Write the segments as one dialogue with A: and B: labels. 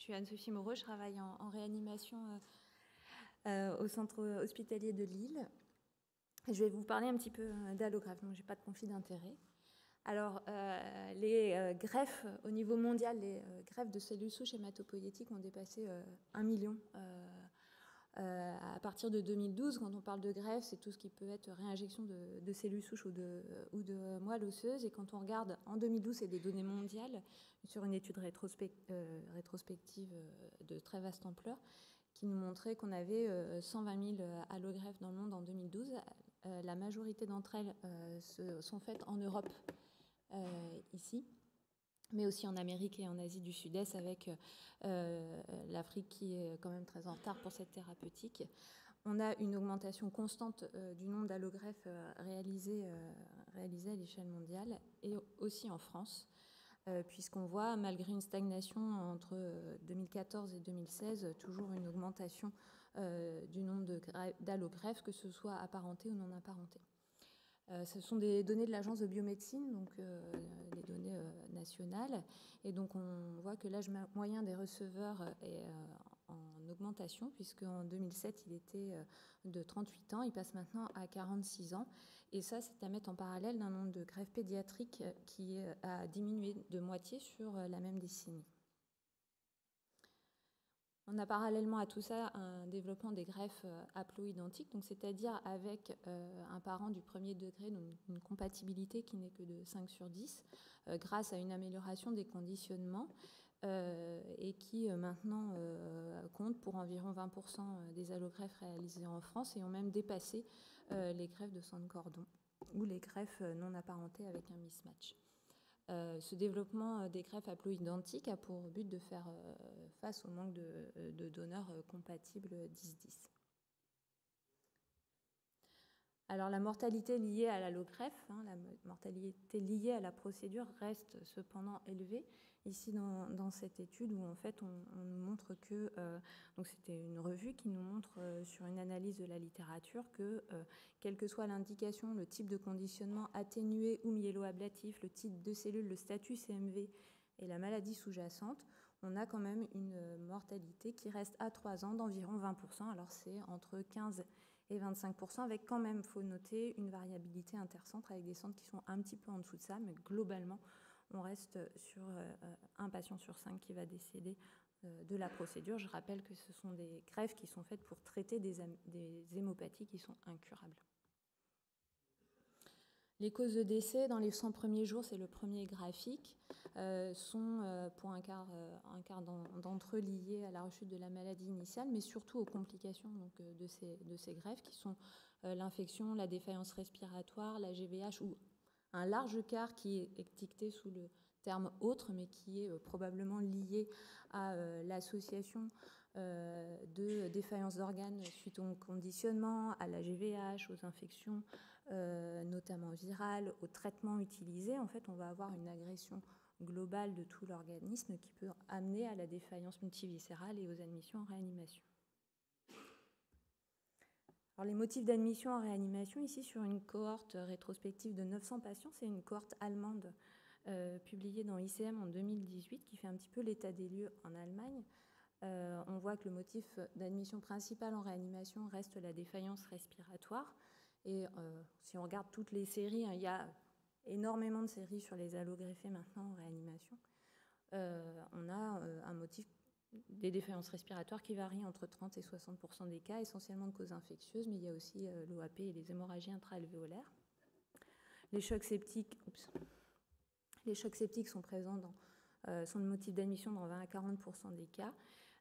A: Je suis Anne-Sophie Moreau, je travaille en réanimation au centre hospitalier de Lille. Je vais vous parler un petit peu d'allogreffe, donc je n'ai pas de conflit d'intérêt. Alors, les greffes au niveau mondial, les greffes de cellules souches hématopoïétiques ont dépassé 1 million. À partir de 2012, quand on parle de greffe, c'est tout ce qui peut être réinjection de cellules souches ou de moelle osseuse. Et quand on regarde en 2012, c'est des données mondiales sur une étude rétrospective de très vaste ampleur qui nous montrait qu'on avait 120 000 allogreffes dans le monde en 2012. La majorité d'entre elles sont faites en Europe, ici, mais aussi en Amérique et en Asie du Sud-Est, avec l'Afrique qui est quand même très en retard pour cette thérapeutique. On a une augmentation constante du nombre d'allogreffes réalisées à l'échelle mondiale et aussi en France, puisqu'on voit, malgré une stagnation entre 2014 et 2016, toujours une augmentation du nombre d'allogreffes, que ce soit apparenté ou non apparenté. Ce sont des données de l'Agence de biomédecine, donc des données nationales. Et donc on voit que l'âge moyen des receveurs est en augmentation, puisqu'en 2007, il était de 38 ans. Il passe maintenant à 46 ans. Et ça, c'est à mettre en parallèle d'un nombre de greffes pédiatriques qui a diminué de moitié sur la même décennie. On a parallèlement à tout ça un développement des greffes haploïdentiques, donc c'est-à-dire avec un parent du premier degré, donc une compatibilité qui n'est que de 5 sur 10, grâce à une amélioration des conditionnements, et qui maintenant compte pour environ 20% des allogreffes réalisées en France et ont même dépassé les greffes de sang de cordon ou les greffes non apparentées avec un mismatch. Ce développement des greffes haploïdentiques a pour but de faire face au manque de donneurs compatibles 10-10. Alors la mortalité liée à l'allogreffe, la mortalité liée à la procédure reste cependant élevée. Ici dans cette étude où en fait on nous montre que, donc c'était une revue qui nous montre sur une analyse de la littérature que quelle que soit l'indication, le type de conditionnement atténué ou myéloablatif, le type de cellule, le statut CMV et la maladie sous-jacente, on a quand même une mortalité qui reste à 3 ans d'environ 20%. Alors c'est entre 15 et 25%, avec quand même, il faut noter, une variabilité intercentre avec des centres qui sont un petit peu en dessous de ça, mais globalement, on reste sur un patient sur 5 qui va décéder de la procédure. Je rappelle que ce sont des greffes qui sont faites pour traiter des hémopathies qui sont incurables. Les causes de décès dans les 100 premiers jours, c'est le premier graphique, sont pour un quart d'entre eux liés à la rechute de la maladie initiale, mais surtout aux complications donc, de ces greffes qui sont l'infection, la défaillance respiratoire, la GVH ou un large quart qui est étiqueté sous le terme autre, mais qui est probablement lié à l'association de défaillance d'organes suite au conditionnement, à la GVH, aux infections notamment virales, aux traitements utilisés. En fait, on va avoir une agression globale de tout l'organisme qui peut amener à la défaillance multiviscérale et aux admissions en réanimation. Alors, les motifs d'admission en réanimation, ici sur une cohorte rétrospective de 900 patients, c'est une cohorte allemande publiée dans ICM en 2018 qui fait un petit peu l'état des lieux en Allemagne. On voit que le motif d'admission principal en réanimation reste la défaillance respiratoire. Et si on regarde toutes les séries, il y a énormément de séries sur les allogreffés maintenant en réanimation. On a un motif des défaillances respiratoires qui varient entre 30 et 60% des cas, essentiellement de causes infectieuses, mais il y a aussi l'OAP et les hémorragies intra-alvéolaires. Les chocs septiques sont présents sont le motif d'admission dans 20 à 40% des cas,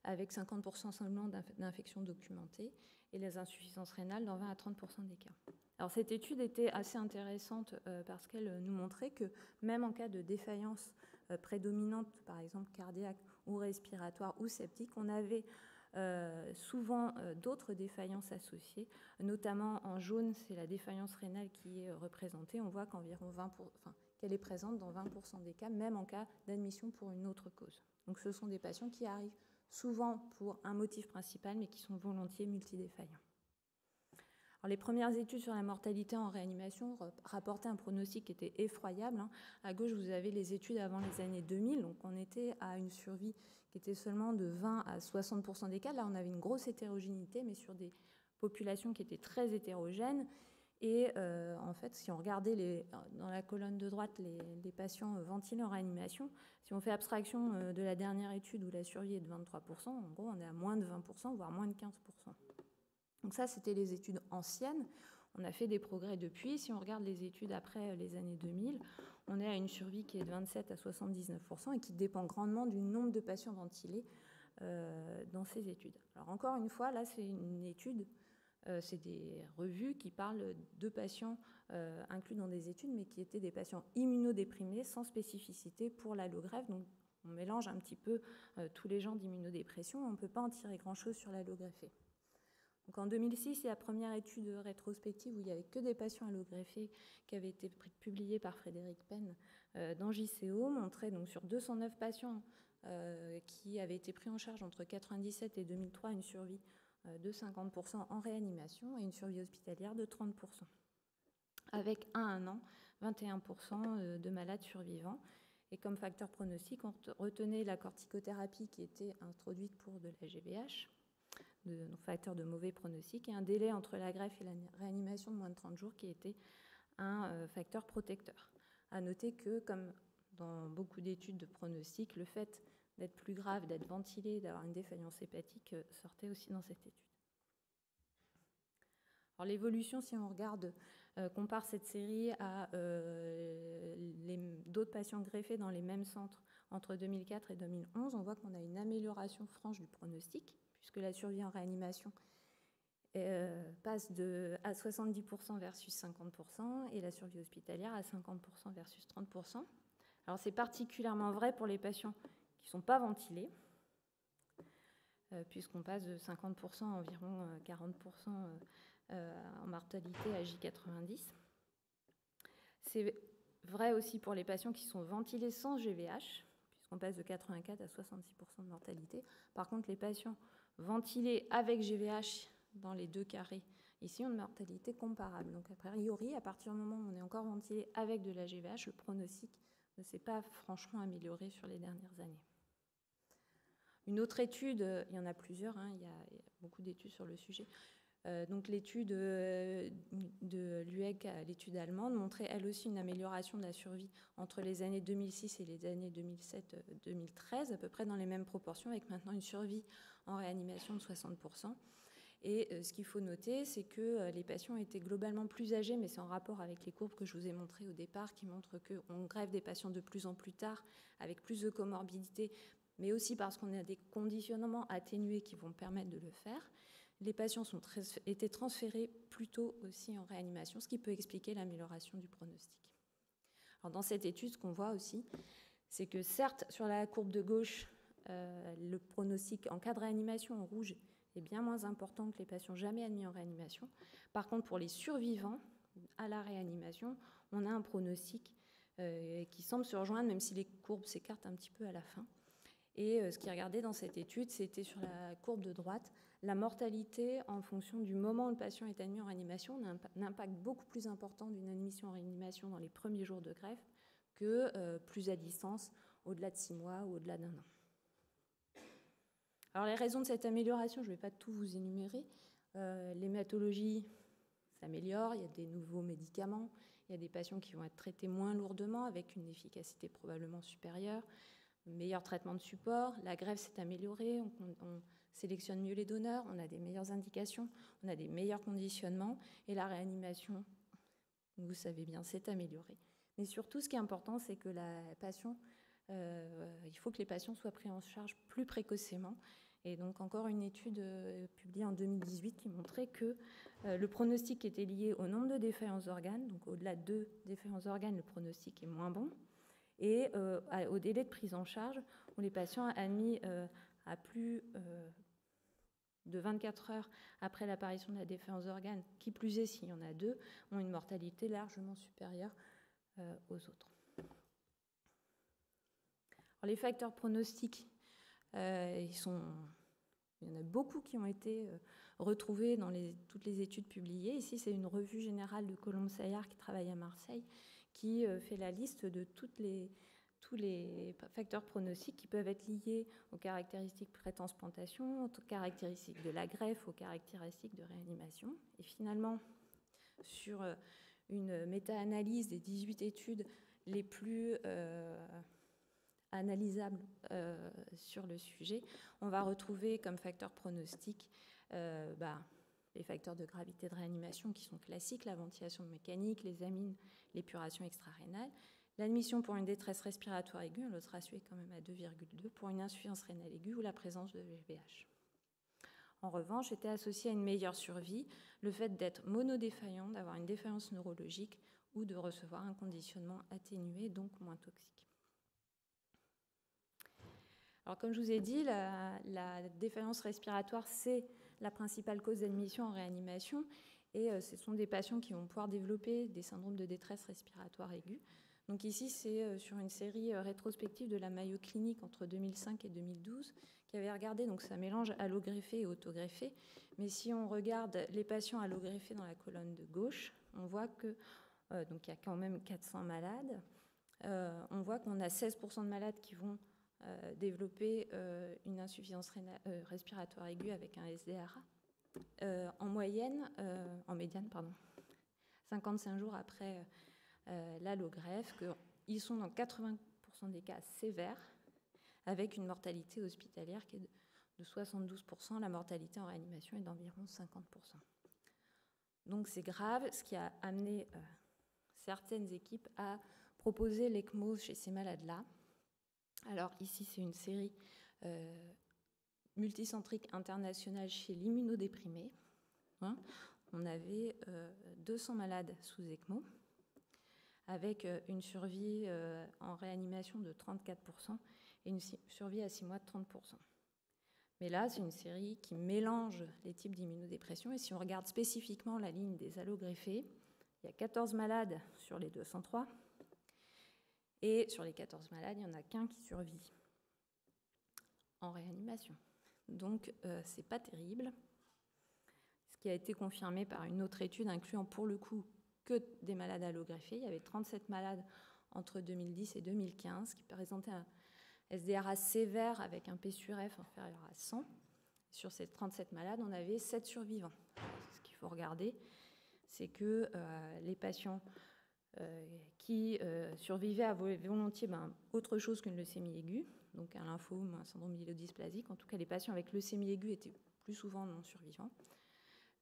A: avec 50% seulement d'infections documentées, et les insuffisances rénales dans 20 à 30% des cas. Alors cette étude était assez intéressante parce qu'elle nous montrait que même en cas de défaillance prédominante, par exemple cardiaque ou respiratoire ou septique, on avait souvent d'autres défaillances associées, notamment en jaune, c'est la défaillance rénale qui est représentée. On voit qu'environ qu'elle est présente dans 20% des cas, même en cas d'admission pour une autre cause. Donc ce sont des patients qui arrivent souvent pour un motif principal, mais qui sont volontiers multidéfaillants. Alors, les premières études sur la mortalité en réanimation rapportaient un pronostic qui était effroyable. À gauche, vous avez les études avant les années 2000. Donc, on était à une survie qui était seulement de 20 à 60% des cas. Là, on avait une grosse hétérogénéité, mais sur des populations qui étaient très hétérogènes. Et en fait, si on regardait dans la colonne de droite les patients ventilés en réanimation, si on fait abstraction de la dernière étude où la survie est de 23%, en gros, on est à moins de 20%, voire moins de 15%. Donc ça, c'était les études anciennes. On a fait des progrès depuis. Si on regarde les études après les années 2000, on est à une survie qui est de 27 à 79% et qui dépend grandement du nombre de patients ventilés dans ces études. Alors encore une fois, là, c'est une étude, c'est des revues qui parlent de patients inclus dans des études, mais qui étaient des patients immunodéprimés sans spécificité pour l'allogreffe. Donc on mélange un petit peu tous les genres d'immunodépression. On ne peut pas en tirer grand-chose sur l'allogreffé. Donc en 2006, il y a la première étude rétrospective où il n'y avait que des patients allogreffés qui avaient été publiés par Frédéric Penn dans JCO, montrait donc sur 209 patients qui avaient été pris en charge entre 1997 et 2003 une survie de 50% en réanimation et une survie hospitalière de 30%. Avec à 1 an, 21% de malades survivants. Et comme facteur pronostic, on retenait la corticothérapie qui était introduite pour de la GVH, de facteurs de mauvais pronostic, et un délai entre la greffe et la réanimation de moins de 30 jours qui était un facteur protecteur. À noter que, comme dans beaucoup d'études de pronostic, le fait d'être plus grave, d'être ventilé, d'avoir une défaillance hépatique sortait aussi dans cette étude. Alors l'évolution, si on regarde, compare cette série à d'autres patients greffés dans les mêmes centres entre 2004 et 2011, on voit qu'on a une amélioration franche du pronostic, puisque la survie en réanimation passe à 70% versus 50% et la survie hospitalière à 50% versus 30%. Alors c'est particulièrement vrai pour les patients qui ne sont pas ventilés, puisqu'on passe de 50% à environ 40% en mortalité à J90. C'est vrai aussi pour les patients qui sont ventilés sans GVH, puisqu'on passe de 84 à 66% de mortalité. Par contre, les patients ventilés avec GVH dans les deux carrés, ici, ont une mortalité comparable. Donc, a priori, à partir du moment où on est encore ventilé avec de la GVH, le pronostic ne s'est pas franchement amélioré sur les dernières années. Une autre étude, il y en a plusieurs, il y a beaucoup d'études sur le sujet. Donc l'étude de l'UEC, l'étude allemande, montrait elle aussi une amélioration de la survie entre les années 2006 et les années 2007-2013, à peu près dans les mêmes proportions, avec maintenant une survie en réanimation de 60%. Et ce qu'il faut noter, c'est que les patients étaient globalement plus âgés, mais c'est en rapport avec les courbes que je vous ai montrées au départ, qui montrent qu'on greffe des patients de plus en plus tard, avec plus de comorbidités, mais aussi parce qu'on a des conditionnements atténués qui vont permettre de le faire. Les patients étaient transférés plus tôt aussi en réanimation, ce qui peut expliquer l'amélioration du pronostic. Alors dans cette étude, ce qu'on voit aussi, c'est que certes, sur la courbe de gauche, le pronostic en cas de réanimation en rouge est bien moins important que les patients jamais admis en réanimation. Par contre, pour les survivants à la réanimation, on a un pronostic qui semble se rejoindre, même si les courbes s'écartent un petit peu à la fin. Et ce qui est regardé dans cette étude, c'était sur la courbe de droite, la mortalité en fonction du moment où le patient est admis en réanimation. On a un impact beaucoup plus important d'une admission en réanimation dans les premiers jours de greffe que plus à distance, au-delà de 6 mois ou au-delà d'1 an. Alors les raisons de cette amélioration, je ne vais pas tout vous énumérer. L'hématologie s'améliore, il y a des nouveaux médicaments, il y a des patients qui vont être traités moins lourdement avec une efficacité probablement supérieure, meilleur traitement de support, la greffe s'est améliorée, on sélectionne mieux les donneurs, on a des meilleures indications, on a des meilleurs conditionnements et la réanimation, vous savez bien, s'est améliorée. Mais surtout, ce qui est important, c'est que il faut que les patients soient pris en charge plus précocement. Et donc encore une étude publiée en 2018 qui montrait que le pronostic était lié au nombre de défaillances d'organes, donc au-delà de 2 défaillances d'organes, le pronostic est moins bon, et au délai de prise en charge, où les patients admis à plus de 24 heures après l'apparition de la défaillance d'organes, qui plus est s'il y en a 2, ont une mortalité largement supérieure aux autres. Alors, les facteurs pronostiques, il y en a beaucoup qui ont été retrouvés dans toutes les études publiées. Ici, c'est une revue générale de Colombe-Saillard qui travaille à Marseille, qui fait la liste de toutes les tous les facteurs pronostiques qui peuvent être liés aux caractéristiques pré-transplantation, aux caractéristiques de la greffe, aux caractéristiques de réanimation. Et finalement, sur une méta-analyse des 18 études les plus analysables sur le sujet, on va retrouver comme facteurs pronostiques les facteurs de gravité de réanimation qui sont classiques, la ventilation mécanique, les amines, l'épuration extra-rénale, l'admission pour une détresse respiratoire aiguë, l'autre ratio est quand même à 2,2, pour une insuffisance rénale aiguë ou la présence de VVH. En revanche, était associé à une meilleure survie le fait d'être monodéfaillant, d'avoir une défaillance neurologique ou de recevoir un conditionnement atténué, donc moins toxique. Alors, comme je vous ai dit, la défaillance respiratoire, c'est la principale cause d'admission en réanimation et ce sont des patients qui vont pouvoir développer des syndromes de détresse respiratoire aiguë. Donc ici, c'est sur une série rétrospective de la Mayo Clinic entre 2005 et 2012 qui avait regardé, donc ça mélange allogreffé et autogreffé, mais si on regarde les patients allogreffés dans la colonne de gauche, on voit que donc il y a quand même 400 malades. On voit qu'on a 16% de malades qui vont développer une insuffisance respiratoire aiguë avec un SDRA. En médiane, 55 jours après l'allogreffe, ils sont dans 80% des cas sévères, avec une mortalité hospitalière qui est de 72%. La mortalité en réanimation est d'environ 50%. Donc c'est grave, ce qui a amené certaines équipes à proposer l'ECMO chez ces malades-là. Alors ici, c'est une série multicentrique internationale chez l'immunodéprimé. On avait 200 malades sous ECMO, avec une survie en réanimation de 34% et une survie à 6 mois de 30%. Mais là, c'est une série qui mélange les types d'immunodépression. Et si on regarde spécifiquement la ligne des allogreffés, il y a 14 malades sur les 203. Et sur les 14 malades, il n'y en a qu'un qui survit en réanimation. Donc, ce n'est pas terrible. Ce qui a été confirmé par une autre étude incluant pour le coup que des malades allogreffés. Il y avait 37 malades entre 2010 et 2015 qui présentaient un SDRA sévère avec un P sur F inférieur à 100. Sur ces 37 malades, on avait 7 survivants. Ce qu'il faut regarder, c'est que les patients qui survivaient avaient volontiers autre chose qu'une leucémie aiguë, donc un lymphome, un syndrome myélodysplasique. En tout cas, les patients avec leucémie aiguë étaient plus souvent non survivants.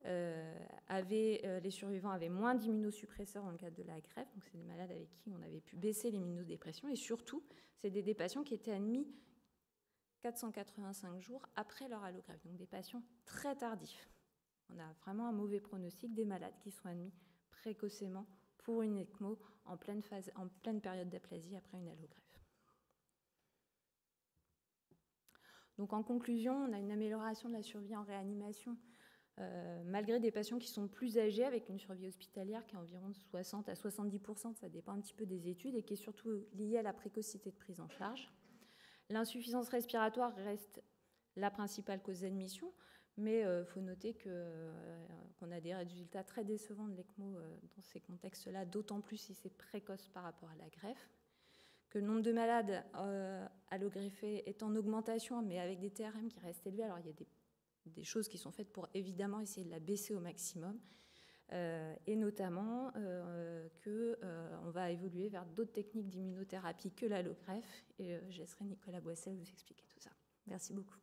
A: Les survivants avaient moins d'immunosuppresseurs dans le cadre de la greffe, donc c'est des malades avec qui on avait pu baisser l'immunodépression, et surtout, c'est des patients qui étaient admis 485 jours après leur allogreffe, donc des patients très tardifs. On a vraiment un mauvais pronostic des malades qui sont admis précocement pour une ECMO en pleine période d'aplasie après une allogreffe. Donc en conclusion, on a une amélioration de la survie en réanimation malgré des patients qui sont plus âgés, avec une survie hospitalière qui est environ de 60 à 70%, ça dépend un petit peu des études, et qui est surtout liée à la précocité de prise en charge. L'insuffisance respiratoire reste la principale cause d'admission, mais il faut noter qu'on a des résultats très décevants de l'ECMO dans ces contextes-là, d'autant plus si c'est précoce par rapport à la greffe, que le nombre de malades allogreffés est en augmentation, mais avec des TRM qui restent élevés. Alors il y a des choses qui sont faites pour évidemment essayer de la baisser au maximum, et notamment qu'on va évoluer vers d'autres techniques d'immunothérapie que l'allogreffe, et je laisserai Nicolas Boissel vous expliquer tout ça. Merci beaucoup.